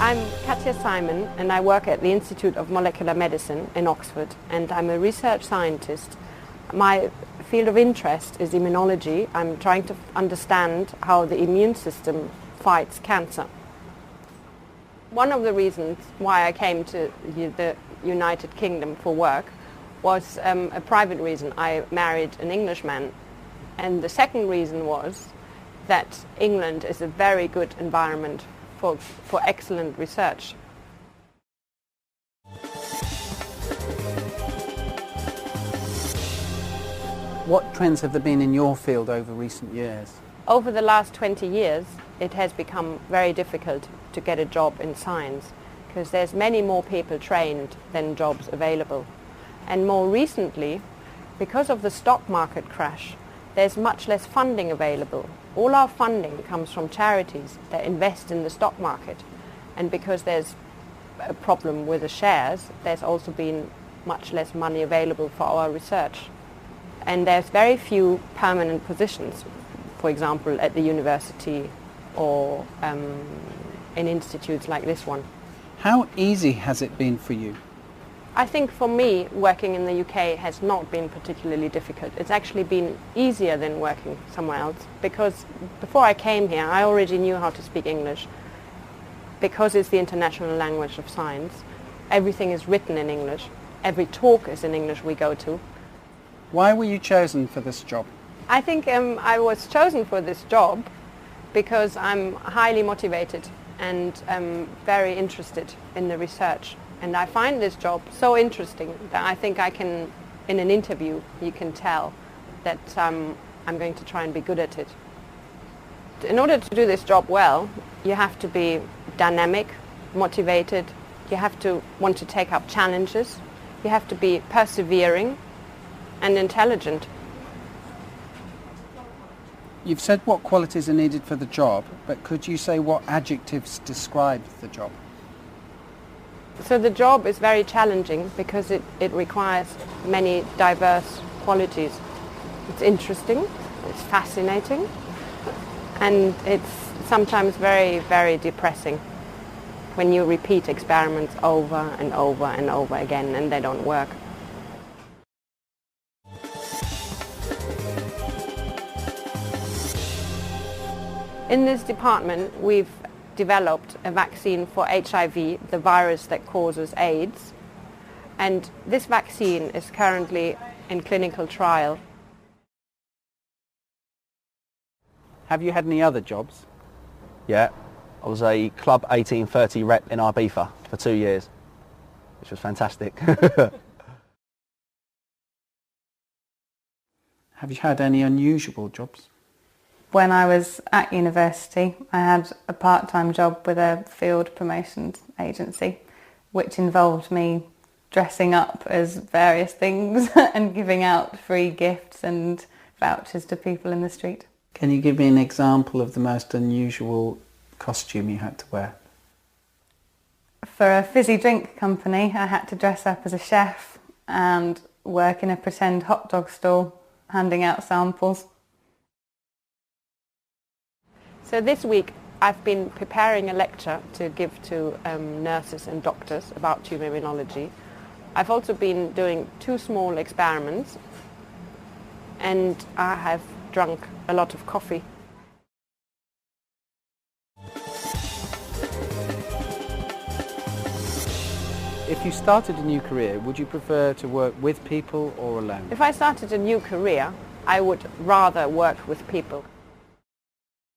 I'm Katja Simon and I work at the Institute of Molecular Medicine in Oxford, and I'm a research scientist. My field of interest is immunology. I'm trying to understand how the immune system fights cancer. One of the reasons why I came to the United Kingdom for work was a private reason. I married an Englishman, and the second reason was that England is a very good environment for excellent research. What trends have there been in your field over recent years? Over the last 20 years, it has become very difficult to get a job in science because there's many more people trained than jobs available. And more recently, because of the stock market crash, there's much less funding available. All our funding comes from charities that invest in the stock market. And because there's a problem with the shares, there's also been much less money available for our research. And there's very few permanent positions, for example, at the university or in institutes like this one. How easy has it been for you? I think for me, working in the UK has not been particularly difficult. It's actually been easier than working somewhere else, because before I came here I already knew how to speak English. Because it's the international language of science, everything is written in English. Every talk is in English we go to. Why were you chosen for this job? I think I was chosen for this job because I'm highly motivated and very interested in the research. And I find this job so interesting that I think I can, in an interview, you can tell that I'm going to try and be good at it. In order to do this job well, you have to be dynamic, motivated, you have to want to take up challenges, you have to be persevering and intelligent. You've said what qualities are needed for the job, but could you say what adjectives describe the job? So the job is very challenging because it requires many diverse qualities. It's interesting, it's fascinating, and it's sometimes very, very depressing when you repeat experiments over and over and over again and they don't work. In this department, we've developed a vaccine for HIV, the virus that causes AIDS, and this vaccine is currently in clinical trial. Have you had any other jobs? Yeah, I was a Club 1830 rep in Ibiza for 2 years, which was fantastic. Have you had any unusual jobs? When I was at university, I had a part-time job with a field promotions agency, which involved me dressing up as various things and giving out free gifts and vouchers to people in the street. Can you give me an example of the most unusual costume you had to wear? For a fizzy drink company, I had to dress up as a chef and work in a pretend hot dog stall, handing out samples. So this week I've been preparing a lecture to give to nurses and doctors about tumor immunology. I've also been doing 2 small experiments, and I have drunk a lot of coffee. If you started a new career, would you prefer to work with people or alone? If I started a new career, I would rather work with people.